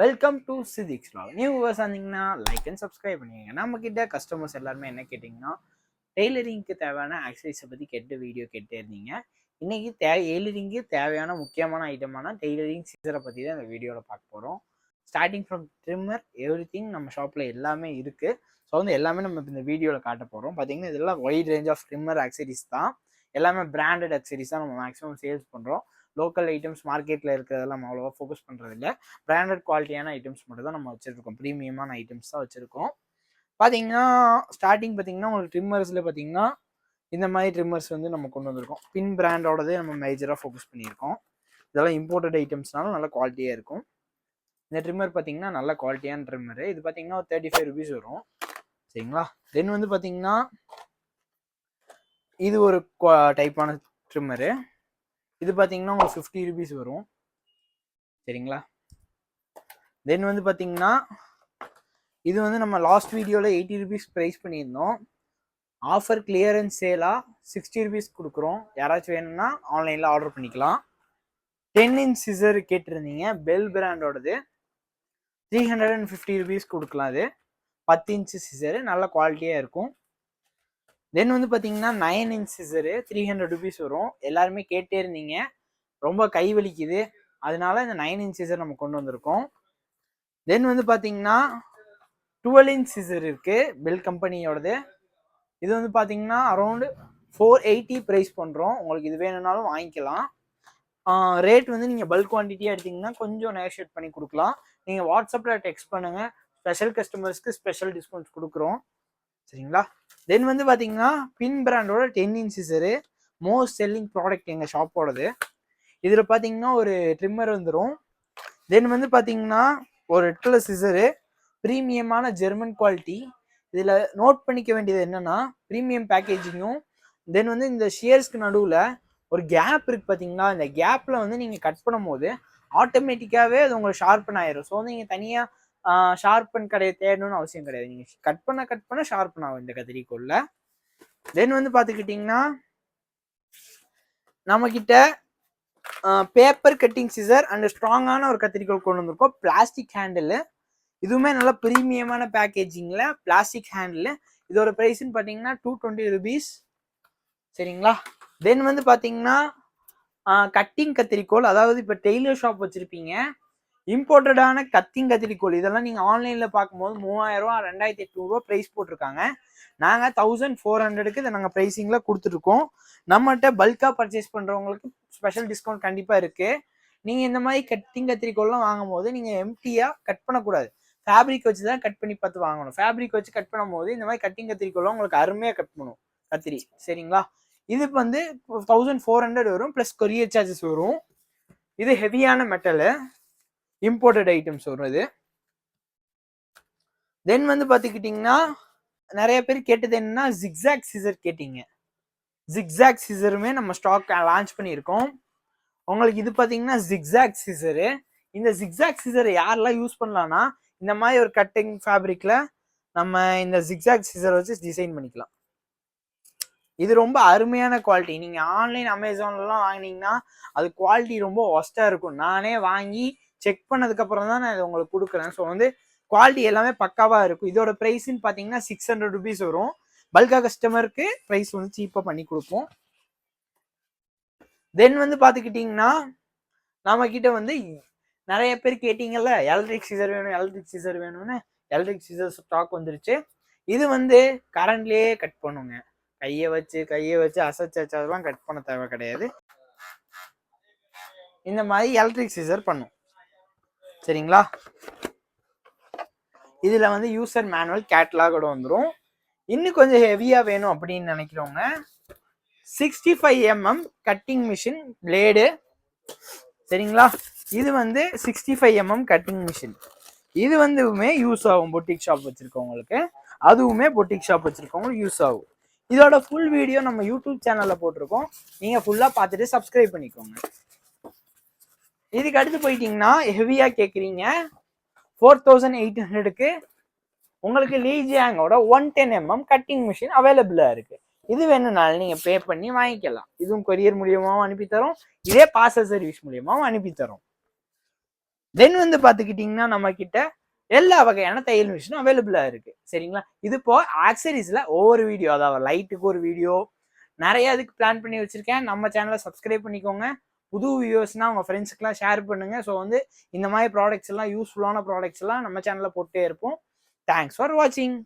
Welcome to சிதிக்ஸ் vlog. New viewers வந்தீங்கன்னா like and subscribe பண்ணிக்கோங்க. நம்ம கிட்ட கஸ்டமர்ஸ் எல்லாருமே என்ன கேட்டிங்கன்னா டெய்லரிங்க்கு தேவையான ஆக்சசரிஸை பற்றி வீடியோ கேட்டே இருந்தீங்க. இன்னைக்கு டெய்லரிங்க்கு தேவையான முக்கியமான ஐட்டமான டெய்லரிங் சீசரை பற்றி தான் இந்த வீடியோவில் பார்க்க போகிறோம். ஸ்டார்டிங் ஃப்ரம் ட்ரிம்மர் எவ்ரிதிங் நம்ம ஷாப்பில் எல்லாமே இருக்குது. ஸோ வந்து எல்லாமே நம்ம இந்த வீடியோவில் காட்ட போகிறோம். பார்த்தீங்கன்னா இதெல்லாம் wide range of trimmer accessories தான். எல்லாமே பிராண்டட் ஆக்சசரிஸ் தான் நம்ம மேக்ஸிமம் சேல்ஸ் பண்ணுறோம். லோக்கல் ஐட்டம்ஸ் மார்க்கெட்டில் இருக்கிறதெல்லாம் நம்ம அவ்வளோவா ஃபோக்கஸ் பண்ணுறது இல்லை. பிராண்டட் குவாலிட்டியான ஐட்டம்ஸ் மட்டும் தான் நம்ம வச்சுருக்கோம். ப்ரீமியமான ஐட்டம்ஸ் தான் வச்சுருக்கோம். பார்த்தீங்கன்னா ஸ்டார்டிங் பார்த்தீங்கன்னா உங்களுக்கு ட்ரிம்மர்ஸில் பார்த்தீங்கன்னா இந்த மாதிரி ட்ரிம்மர்ஸ் வந்து நம்ம கொண்டு வந்திருக்கோம். பின் பிராண்டோடதே நம்ம மேஜராக ஃபோக்கஸ் பண்ணியிருக்கோம். இதெல்லாம் இம்போர்ட்டட் ஐட்டம்ஸ்னாலும் நல்ல குவாலிட்டியாக இருக்கும். இந்த ட்ரிம்மர் பார்த்தீங்கன்னா நல்ல குவாலிட்டியான ட்ரிம்மரு. இது பார்த்தீங்கன்னா ஒரு 35 rupees வரும். சரிங்களா? தென் வந்து பார்த்தீங்கன்னா இது ஒரு டைப்பான ட்ரிம்மரு. இது பார்த்தீங்கன்னா உங்களுக்கு 50 rupees வரும். சரிங்களா? தென் வந்து பார்த்தீங்கன்னா இது வந்து நம்ம லாஸ்ட் வீடியோவில் 80 rupees ப்ரைஸ் பண்ணியிருந்தோம். ஆஃபர் கிளியரன்ஸ் சேலாக 60 rupees கொடுக்குறோம். யாராச்சும் வேணும்னா ஆன்லைனில் ஆர்டர் பண்ணிக்கலாம். 10 inch சிசர் கேட்டிருந்தீங்க, பெல் பிராண்டோடது 350 rupees கொடுக்கலாம். அது 10 inch சிசரு நல்ல குவாலிட்டியாக இருக்கும். தென் வந்து பார்த்தீங்கன்னா 9 inch சிசரு 300 rupees வரும். எல்லாருமே கேட்டே இருந்தீங்க, ரொம்ப கை வலிக்குது, அதனால இந்த 9 inch சிசர் நம்ம கொண்டு வந்திருக்கோம். தென் வந்து பார்த்தீங்கன்னா 12 inch சிசர் இருக்கு, பெல் கம்பெனியோடது. இது வந்து பார்த்தீங்கன்னா அரௌண்ட் 480 ப்ரைஸ் பண்ணுறோம். உங்களுக்கு இது வேணும்னாலும் வாங்கிக்கலாம். ரேட் வந்து நீங்கள் பல்க் குவான்டிட்டியாக எடுத்திங்கன்னா கொஞ்சம் நெகோஷியேட் பண்ணி கொடுக்கலாம். நீங்கள் வாட்ஸ்அப்பில் டெக்ஸ்ட் பண்ணுங்கள், ஸ்பெஷல் கஸ்டமர்ஸ்க்கு ஸ்பெஷல் டிஸ்கவுண்ட்ஸ் கொடுக்குறோம். சரிங்களா? தென் வந்து பார்த்தீங்கன்னா பின் பிராண்டோட 10 inch scissor most selling product எங்கள் ஷாப்போடது. இதில் பார்த்தீங்கன்னா ஒரு ட்ரிம்மர் வந்துடும். தென் வந்து பார்த்தீங்கன்னா ஒரு ரெட்டில் சிசரு, ப்ரீமியமான ஜெர்மன் குவாலிட்டி. இதில் நோட் பண்ணிக்க வேண்டியது என்னென்னா ப்ரீமியம் பேக்கேஜிங்கும். தென் வந்து இந்த ஷியர்ஸ்க்கு நடுவில் ஒரு கேப் இருக்குது பார்த்தீங்களா, இந்த கேப்பில் வந்து நீங்கள் கட் பண்ணும் போது ஆட்டோமேட்டிக்காகவே அது உங்களுக்கு ஷார்ப்பன் ஆயிரும். ஸோ வந்து நீங்கள் தனியாக ஷார்ப்பன் கடையை தேடணும்னு அவசியம் கிடையாது. நீங்கள் கட் பண்ண ஷார்ப்பன் ஆகும் இந்த கத்திரிக்கோல்ல. தென் வந்து பார்த்துக்கிட்டிங்கன்னா நம்மக்கிட்ட பேப்பர் கட்டிங் சிசர் அண்ட் ஸ்ட்ராங்கான ஒரு கத்திரிக்கோல் கொண்டு வந்திருக்கோம். பிளாஸ்டிக் ஹேண்டில், இதுவுமே நல்ல ப்ரீமியமான பேக்கேஜிங்கில் பிளாஸ்டிக் ஹேண்டில். இதோட ப்ரைஸ்ன்னு பார்த்தீங்கன்னா 220 rupees. சரிங்களா? தென் வந்து பார்த்தீங்கன்னா கட்டிங் கத்திரிக்கோல், அதாவது இப்போ டெய்லர் ஷாப் வச்சுருப்பீங்க, இம்போர்ட்டடான கத்திரிக்கோல் இதெல்லாம் நீங்கள் ஆன்லைனில் பார்க்கும்போது 3000, 2800 ப்ரைஸ் போட்டிருக்காங்க. நாங்கள் 1400க்கு இதை நாங்கள் ப்ரைஸிங்கில் கொடுத்துட்ருக்கோம். நம்மகிட்ட பல்காக பர்ச்சேஸ் பண்ணுறவங்களுக்கு ஸ்பெஷல் டிஸ்கவுண்ட் கண்டிப்பாக இருக்குது. நீங்கள் இந்த மாதிரி கத்திரிக்கோல்லாம் வாங்கும் போது நீங்கள் எம்டியாக கட் பண்ணக்கூடாது, ஃபேப்ரிக் வச்சு தான் கட் பண்ணி பார்த்து வாங்கணும். ஃபேப்ரிக் வச்சு கட் பண்ணும் போது இந்த மாதிரி கத்திரிக்கோல்லாம் உங்களுக்கு அருமையாக கட் பண்ணும் கத்திரி. சரிங்களா? இது வந்து 1400 வரும், ப்ளஸ் கொரியர் சார்ஜஸ் வரும். இது ஹெவியான மெட்டலு, இம்போர்ட்டட் ஐட்டம்ஸ் வரும் இது. தென் வந்து பார்த்துக்கிட்டிங்கன்னா நிறைய பேர் கேட்டது என்னன்னா ஜிக்ஸாக் சிசர் கேட்டிங்க. ஜிக்ஸாக் சிசருமே நம்ம ஸ்டாக் லான்ச் பண்ணியிருக்கோம். உங்களுக்கு இது பார்த்தீங்கன்னா ஜிக்ஸாக் சிசரு. இந்த ஜிக்ஸாக் சிசரை யாரெல்லாம் யூஸ் பண்ணலான்னா, இந்த மாதிரி ஒரு கட்டிங் ஃபேப்ரிக்கில் நம்ம இந்த ஜிக்ஸாக் சிசர் வச்சு டிசைன் பண்ணிக்கலாம். இது ரொம்ப அருமையான குவாலிட்டி. நீங்கள் ஆன்லைன் அமேசான்லாம் வாங்கினீங்கன்னா அது குவாலிட்டி ரொம்ப ஒஸ்ட்டாக இருக்கும். நானே வாங்கி செக் பண்ணதுக்கப்புறம் தான் நான் இதை உங்களுக்கு கொடுக்குறேன். ஸோ வந்து குவாலிட்டி எல்லாமே பக்காவாக இருக்கும். இதோட ப்ரைஸ்ன்னு பார்த்தீங்கன்னா 600 rupees வரும். பல்கா கஸ்டமருக்கு ப்ரைஸ் வந்து சீப்பாக பண்ணி கொடுப்போம். தென் வந்து பார்த்துக்கிட்டிங்கன்னா நம்மக்கிட்ட வந்து நிறைய பேர் கேட்டிங்கல்ல, எலக்ட்ரிக் சிசர் வேணும்னு. எலக்ட்ரிக் சிசர் ஸ்டாக் வந்துருச்சு. இது வந்து கரண்ட்லேயே கட் பண்ணுங்க. கையை வச்சு அசைச்செல்லாம் கட் பண்ண தேவை கிடையாது. இந்த மாதிரி எலக்ட்ரிக் சிசர் பண்ணும். சரிங்களா? இதில் வந்து யூசர் மேனுவல் கேட்லாகோட வந்துடும். இன்னும் கொஞ்சம் ஹெவியாக வேணும் அப்படின்னு நினைக்கிறவங்க 65 mm கட்டிங் மிஷின் பிளேடு. சரிங்களா? இது வந்து 65 mm கட்டிங் மிஷின். இது வந்துமே யூஸ் ஆகும் பொட்டிக் ஷாப் வச்சுருக்கவங்களுக்கு, அதுவுமே பொட்டிக் ஷாப் வச்சுருக்கவங்களுக்கு யூஸ் ஆகும். இதோட ஃபுல் வீடியோ நம்ம யூடியூப் சேனலில் போட்டிருக்கோம். நீங்கள் ஃபுல்லாக பார்த்துட்டு சப்ஸ்கிரைப் பண்ணிக்கோங்க. இதுக்கு அடுத்து போயிட்டீங்கன்னா ஹெவியாக கேட்குறீங்க, 4800க்கு உங்களுக்கு லீஜியாங்கோட 110 mm கட்டிங் மிஷின் அவைலபிளாக இருக்குது. இது வேணும்னாலும் நீங்கள் பே பண்ணி வாங்கிக்கலாம். இதுவும் கொரியர் மூலியமாகவும் அனுப்பித்தரோம், இதே பார்சல் சர்வீஸ் மூலியமாகவும் அனுப்பித்தரோம். தென் வந்து பார்த்துக்கிட்டிங்கன்னா நம்ம கிட்ட எல்லா வகையான தையல் மிஷினும் அவைலபிளாக இருக்குது. சரிங்களா? இது இப்போ ஆக்சரிஸில் ஒவ்வொரு வீடியோ, அதாவது லைட்டுக்கு ஒரு வீடியோ, நிறைய இதுக்கு பிளான் பண்ணி வச்சுருக்கேன். நம்ம சேனலை சப்ஸ்கிரைப் பண்ணிக்கோங்க. புது வியூவர்ஸ்னால் உங்கள் ஃப்ரெண்ட்ஸுக்கெலாம் ஷேர் பண்ணுங்கள். ஸோ வந்து இந்த மாதிரி ப்ராடக்ட்ஸ் எல்லாம், யூஸ்ஃபுல்லான ப்ராடக்ட்ஸ் எல்லாம் நம்ம சேனலில் போட்டே இருப்போம். தேங்க்ஸ் ஃபார் வாட்சிங்.